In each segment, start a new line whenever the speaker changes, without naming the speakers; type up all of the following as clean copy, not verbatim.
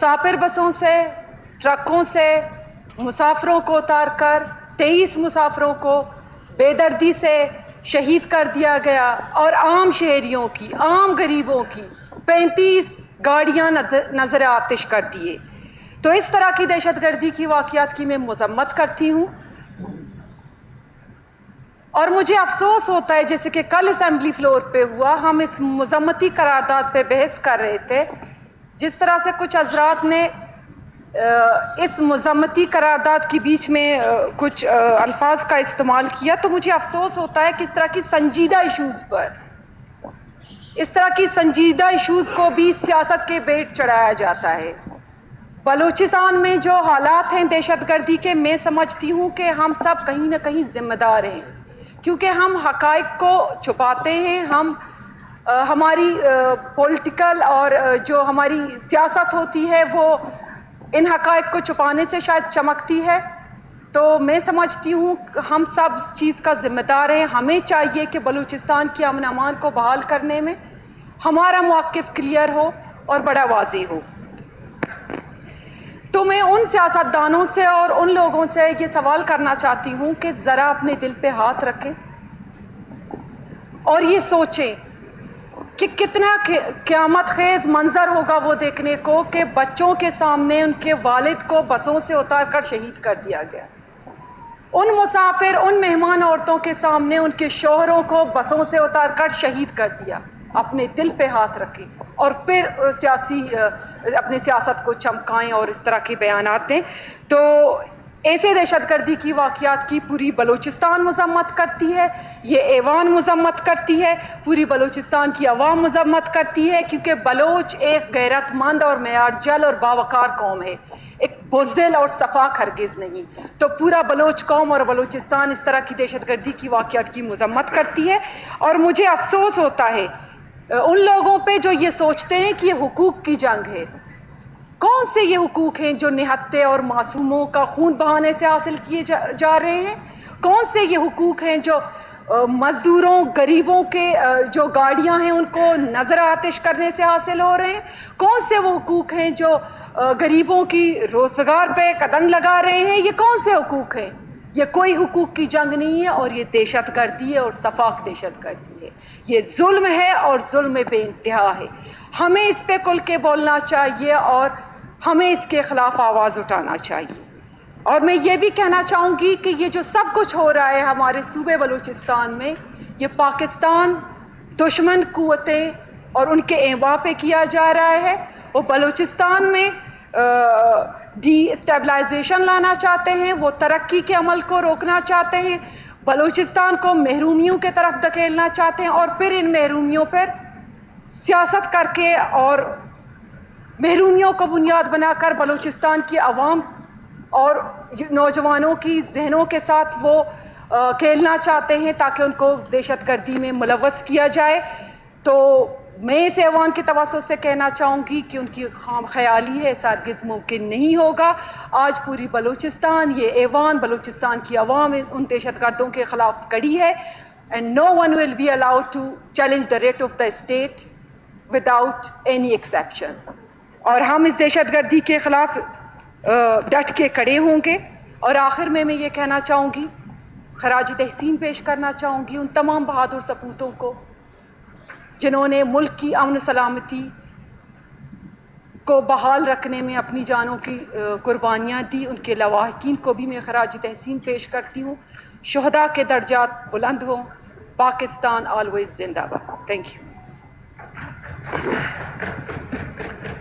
मुसाफिर बसों से, ट्रकों से मुसाफिरों को उतारकर 23 मुसाफिरों को बेदर्दी से शहीद कर दिया गया और आम शहरियों की, आम गरीबों की 35 गाड़ियां नजर आतिश कर दिए। तो इस तरह की दहशतगर्दी की वाक़यात की मैं मज़म्मत करती हूँ और मुझे अफसोस होता है, जैसे कि कल असेंबली फ्लोर पे हुआ, हम इस मज़म्मती करारदाद पे बहस कर रहे थे, जिस तरह से कुछ हज़रात ने इस मज़म्मती करारदाद के बीच में कुछ अल्फाज का इस्तेमाल किया, तो मुझे अफसोस होता है कि इस तरह की संजीदा इशूज़ पर, इस तरह की संजीदा इशूज़ को भी सियासत के बेट चढ़ाया जाता है। बलूचिस्तान में जो हालात हैं दहशतगर्दी के, मैं समझती हूँ कि हम सब कहीं ना कहीं ज़िम्मेदार हैं, क्योंकि हम हक़ाइक़ को छुपाते हैं। हम हमारी पॉलिटिकल और जो हमारी सियासत होती है वो इन हक़ाइक़ को छुपाने से शायद चमकती है। तो मैं समझती हूँ हम सब इस चीज़ का ज़िम्मेदार हैं। हमें चाहिए कि बलूचिस्तान की अमन अमान को बहाल करने में हमारा मौक़िफ़ क्लियर हो और बड़ा वाज़ेह हो। तो मैं उन सियासतदानों से और उन लोगों से ये सवाल करना चाहती हूँ कि ज़रा अपने दिल पे हाथ रखें और ये सोचें कि कितना क़यामत खेज़ मंजर होगा वो देखने को कि बच्चों के सामने उनके वालिद को बसों से उतार कर शहीद कर दिया गया। उन मुसाफिर, उन मेहमान औरतों के सामने उनके शौहरों को बसों से उतार कर शहीद कर दिया। अपने दिल पे हाथ रखें और फिर अपनी सियासत को चमकाएं और इस तरह के बयानात दें। तो ऐसे दहशतगर्दी की वाक़यात की पूरी बलूचिस्तान मज़म्मत करती है, ये ऐवान मज़म्मत करती है, पूरी बलूचिस्तान की अवाम मज़म्मत करती है, क्योंकि बलोच एक गैरतमंद और मेयारजल और बावकार कौम है, एक बुज़दिल और सफाक हरगिज़ नहीं। तो पूरा बलोच कौम और बलूचिस्तान इस तरह की दहशतगर्दी की वाक़यात की मज़म्मत करती है। और मुझे अफसोस होता है उन लोगों पे जो ये सोचते हैं कि ये हुकूक की जंग है। कौन से ये हुकूक हैं जो निहत्ते और मासूमों का खून बहाने से हासिल किए जा रहे हैं? कौन से ये हुकूक हैं जो मजदूरों, गरीबों के जो गाड़ियां हैं उनको नजर आतिश करने से हासिल हो रहे हैं? कौन से वो हुकूक हैं जो गरीबों की रोजगार पे कदम लगा रहे हैं? ये कौन से हुकूक हैं? ये कोई हुकूक की जंग नहीं है और ये दहशतगर्दी है और सफाक दहशतगर्दी है। ये जुल्म है और जुल्म बेइंतहा है। हमें इस पे खुल के बोलना चाहिए और हमें इसके खिलाफ आवाज़ उठाना चाहिए। और मैं ये भी कहना चाहूँगी कि ये जो सब कुछ हो रहा है हमारे सूबे बलूचिस्तान में, ये पाकिस्तान, दुश्मन कुव्वतें और उनके एवा पे किया जा रहा है। वो बलूचिस्तान में डीस्टेबलाइजेशन लाना चाहते हैं, वो तरक्की के अमल को रोकना चाहते हैं, बलूचिस्तान को महरूमियों के तरफ धकेलना चाहते हैं और फिर इन महरूमियों पर सियासत करके और महरूमियों को बुनियाद बनाकर बलूचिस्तान की आवाम और नौजवानों की जहनों के साथ वो खेलना चाहते हैं ताकि उनको दहशतगर्दी में मुलव्वस किया जाए। तो मैं इस ऐवान के तवज्जुह से कहना चाहूँगी कि उनकी खाम ख्याली है, इस हरगिज़ मुमकिन नहीं होगा। आज पूरी बलूचिस्तान, ये ऐवान, बलूचिस्तान की आवाम उन दहशतगर्दों के ख़िलाफ़ कड़ी है। And no one will be allowed to challenge the writ of the state without any exception. और हम इस दहशतगर्दी के ख़िलाफ़ डट के खड़े होंगे। और आखिर में मैं ये कहना चाहूँगी, खराज तहसीन पेश करना चाहूँगी उन तमाम बहादुर सपूतों को जिन्होंने मुल्क की अमन सलामती को बहाल रखने में अपनी जानों की कुर्बानियाँ दी। उनके लवाहिकीन को भी मैं खराज तहसीन पेश करती हूँ। शुहदा के दर्जात बुलंद हों। पाकिस्तान ऑलवेज जिंदाबाद। Thank you.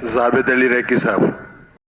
Javed Ali recce साहब।